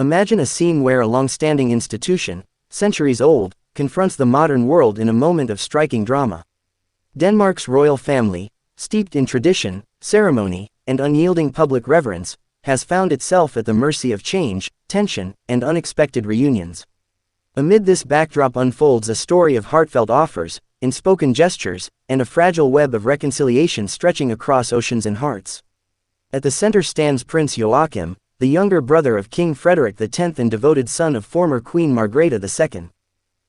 Imagine a scene where a long-standing institution, centuries old, confronts the modern world in a moment of striking drama. Denmark's royal family, steeped in tradition, ceremony, and unyielding public reverence, has found itself at the mercy of change, tension, and unexpected reunions. Amid this backdrop unfolds a story of heartfelt offers, unspoken gestures, and a fragile web of reconciliation stretching across oceans and hearts. At the center stands Prince Joachim, the younger brother of King Frederik X and devoted son of former Queen Margrethe II.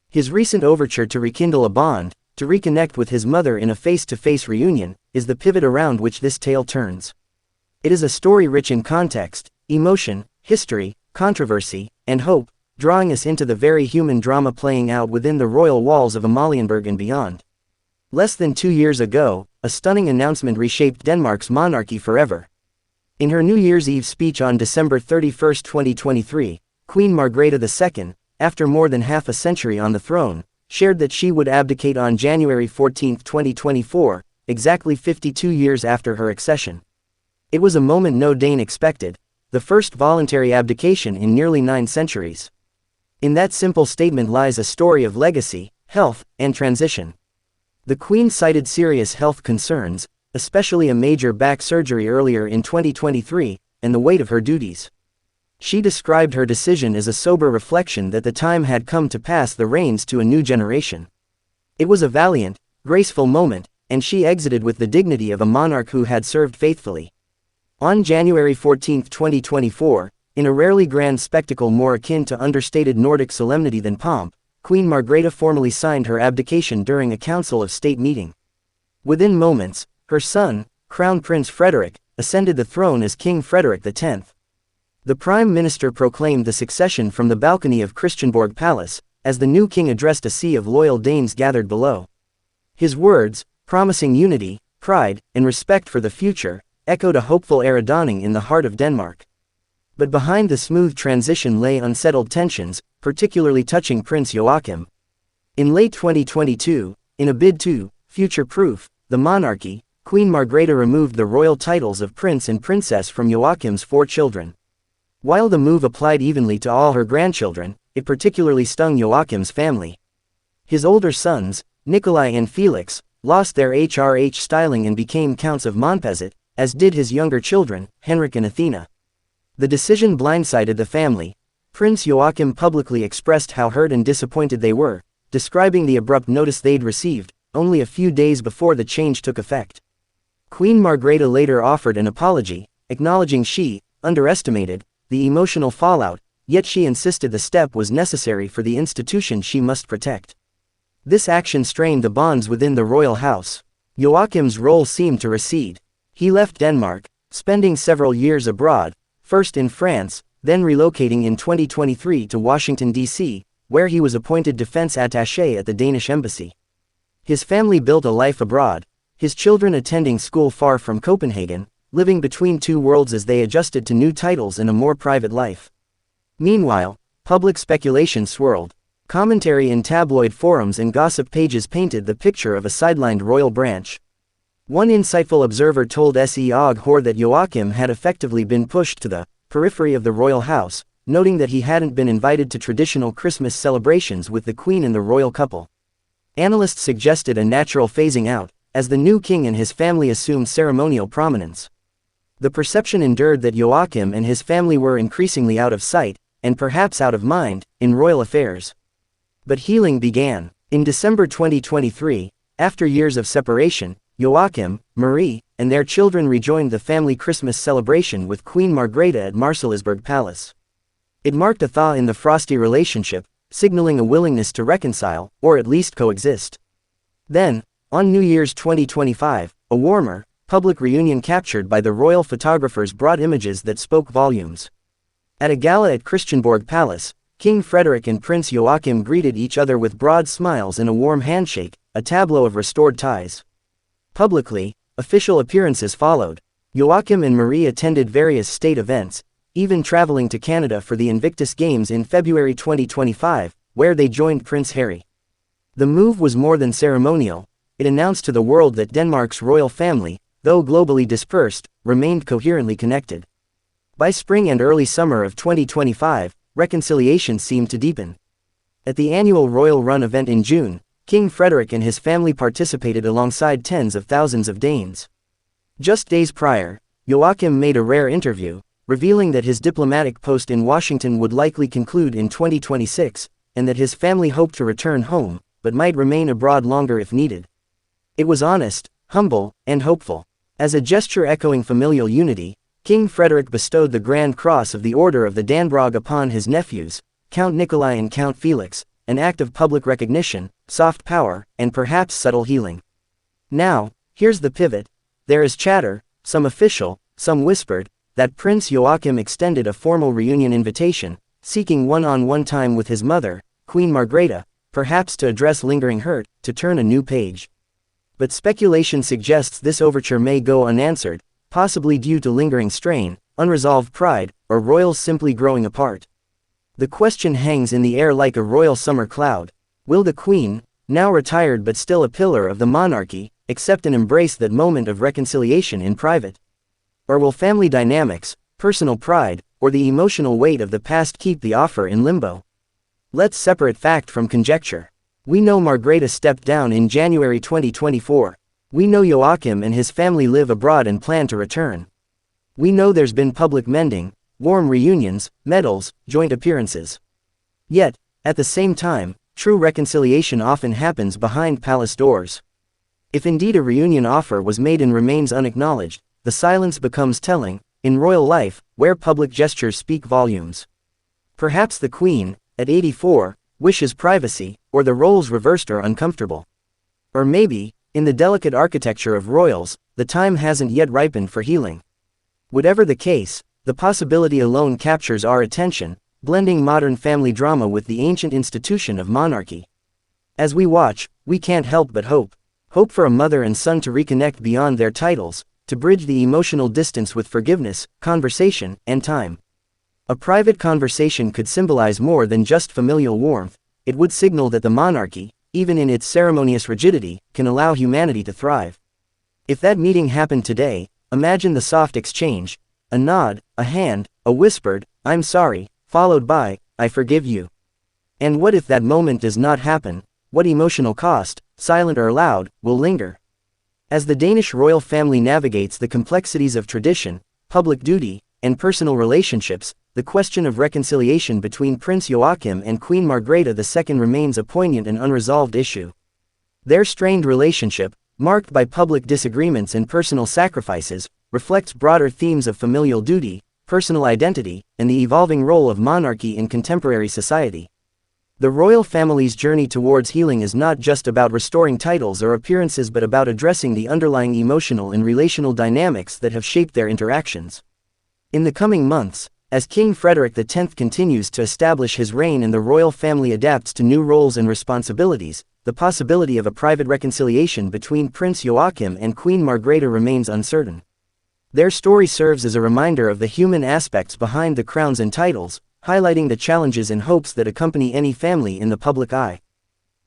His recent overture to rekindle a bond, to reconnect with his mother in a face-to-face reunion, is the pivot around which this tale turns. It is a story rich in context, emotion, history, controversy, and hope, drawing us into the very human drama playing out within the royal walls of Amalienborg and beyond. Less than 2 years ago, a stunning announcement reshaped Denmark's monarchy forever. In her New Year's Eve speech on December 31, 2023, Queen Margrethe II, after more than half a century on the throne, shared that she would abdicate on January 14, 2024, exactly 52 years after her accession. It was a moment no Dane expected, the first voluntary abdication in nearly 9 centuries. In that simple statement lies a story of legacy, health, and transition. The Queen cited serious health concerns, especially a major back surgery earlier in 2023, and the weight of her duties. She described her decision as a sober reflection that the time had come to pass the reins to a new generation. It was a valiant, graceful moment, and she exited with the dignity of a monarch who had served faithfully. On January 14, 2024, in a rarely grand spectacle more akin to understated Nordic solemnity than pomp, Queen Margrethe formally signed her abdication during a Council of State meeting. Within moments, her son, Crown Prince Frederik, ascended the throne as King Frederik X. The Prime Minister proclaimed the succession from the balcony of Christiansborg Palace, as the new king addressed a sea of loyal Danes gathered below. His words, promising unity, pride, and respect for the future, echoed a hopeful era dawning in the heart of Denmark. But behind the smooth transition lay unsettled tensions, particularly touching Prince Joachim. In late 2022, in a bid to future-proof the monarchy, Queen Margrethe removed the royal titles of prince and princess from Joachim's 4 children. While the move applied evenly to all her grandchildren, it particularly stung Joachim's family. His older sons, Nikolai and Felix, lost their HRH styling and became Counts of Montpezat, as did his younger children, Henrik and Athena. The decision blindsided the family. Prince Joachim publicly expressed how hurt and disappointed they were, describing the abrupt notice they'd received, only a few days before the change took effect. Queen Margrethe later offered an apology, acknowledging she underestimated the emotional fallout, yet she insisted the step was necessary for the institution she must protect. This action strained the bonds within the royal house. Joachim's role seemed to recede. He left Denmark, spending several years abroad, first in France, then relocating in 2023 to Washington, D.C., where he was appointed defense attaché at the Danish embassy. His family built a life abroad, his children attending school far from Copenhagen, living between 2 worlds as they adjusted to new titles and a more private life. Meanwhile, public speculation swirled. Commentary in tabloid forums and gossip pages painted the picture of a sidelined royal branch. One insightful observer told SEOG Hor that Joachim had effectively been pushed to the periphery of the royal house, noting that he hadn't been invited to traditional Christmas celebrations with the Queen and the royal couple. Analysts suggested a natural phasing out, as the new king and his family assumed ceremonial prominence. The perception endured that Joachim and his family were increasingly out of sight, and perhaps out of mind, in royal affairs. But healing began. In December 2023, after years of separation, Joachim, Marie, and their children rejoined the family Christmas celebration with Queen Margrethe at Marselisborg Palace. It marked a thaw in the frosty relationship, signaling a willingness to reconcile, or at least coexist. Then, on New Year's 2025, a warmer, public reunion captured by the royal photographers brought images that spoke volumes. At a gala at Christiansborg Palace, King Frederik and Prince Joachim greeted each other with broad smiles and a warm handshake, a tableau of restored ties. Publicly, official appearances followed. Joachim and Marie attended various state events, even traveling to Canada for the Invictus Games in February 2025, where they joined Prince Harry. The move was more than ceremonial. It announced to the world that Denmark's royal family, though globally dispersed, remained coherently connected. By spring and early summer of 2025, reconciliation seemed to deepen. At the annual Royal Run event in June, King Frederik and his family participated alongside tens of thousands of Danes. Just days prior, Joachim made a rare interview, revealing that his diplomatic post in Washington would likely conclude in 2026, and that his family hoped to return home, but might remain abroad longer if needed. It was honest, humble, and hopeful. As a gesture echoing familial unity, King Frederik bestowed the Grand Cross of the Order of the Dannebrog upon his nephews, Count Nikolai and Count Felix, an act of public recognition, soft power, and perhaps subtle healing. Now, here's the pivot. There is chatter, some official, some whispered, that Prince Joachim extended a formal reunion invitation, seeking one-on-one time with his mother, Queen Margrethe, perhaps to address lingering hurt, to turn a new page. But speculation suggests this overture may go unanswered, possibly due to lingering strain, unresolved pride, or royals simply growing apart. The question hangs in the air like a royal summer cloud. Will the Queen, now retired but still a pillar of the monarchy, accept and embrace that moment of reconciliation in private? Or will family dynamics, personal pride, or the emotional weight of the past keep the offer in limbo? Let's separate fact from conjecture. We know Margrethe stepped down in January 2024. We know Joachim and his family live abroad and plan to return. We know there's been public mending, warm reunions, medals, joint appearances. Yet, at the same time, true reconciliation often happens behind palace doors. If indeed a reunion offer was made and remains unacknowledged, the silence becomes telling, in royal life, where public gestures speak volumes. Perhaps the Queen, at 84, wishes privacy, or the roles reversed are uncomfortable. Or maybe, in the delicate architecture of royals, the time hasn't yet ripened for healing. Whatever the case, the possibility alone captures our attention, blending modern family drama with the ancient institution of monarchy. As we watch, we can't help but hope. Hope for a mother and son to reconnect beyond their titles, to bridge the emotional distance with forgiveness, conversation, and time. A private conversation could symbolize more than just familial warmth. It would signal that the monarchy, even in its ceremonious rigidity, can allow humanity to thrive. If that meeting happened today, imagine the soft exchange, a nod, a hand, a whispered, "I'm sorry," followed by, "I forgive you." And what if that moment does not happen? What emotional cost, silent or loud, will linger? As the Danish royal family navigates the complexities of tradition, public duty, and personal relationships, the question of reconciliation between Prince Joachim and Queen Margrethe II remains a poignant and unresolved issue. Their strained relationship, marked by public disagreements and personal sacrifices, reflects broader themes of familial duty, personal identity, and the evolving role of monarchy in contemporary society. The royal family's journey towards healing is not just about restoring titles or appearances but about addressing the underlying emotional and relational dynamics that have shaped their interactions. In the coming months, as King Frederik X continues to establish his reign and the royal family adapts to new roles and responsibilities, the possibility of a private reconciliation between Prince Joachim and Queen Margrethe remains uncertain. Their story serves as a reminder of the human aspects behind the crowns and titles, highlighting the challenges and hopes that accompany any family in the public eye.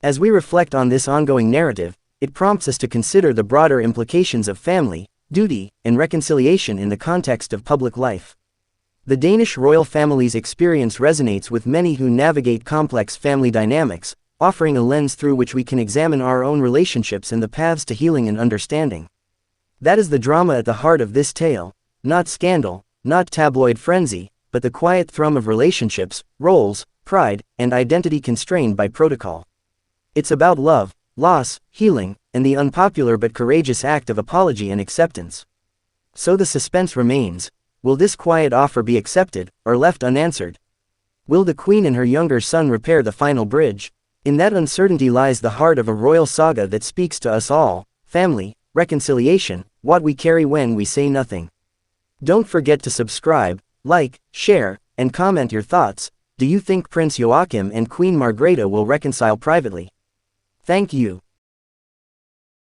As we reflect on this ongoing narrative, it prompts us to consider the broader implications of family, duty, and reconciliation in the context of public life. The Danish royal family's experience resonates with many who navigate complex family dynamics, offering a lens through which we can examine our own relationships and the paths to healing and understanding. That is the drama at the heart of this tale, not scandal, not tabloid frenzy, but the quiet thrum of relationships, roles, pride, and identity constrained by protocol. It's about love, loss, healing, and the unpopular but courageous act of apology and acceptance. So the suspense remains. Will this quiet offer be accepted, or left unanswered? Will the Queen and her younger son repair the final bridge? In that uncertainty lies the heart of a royal saga that speaks to us all: family, reconciliation, what we carry when we say nothing. Don't forget to subscribe, like, share, and comment your thoughts. Do you think Prince Joachim and Queen Margrethe will reconcile privately? Thank you.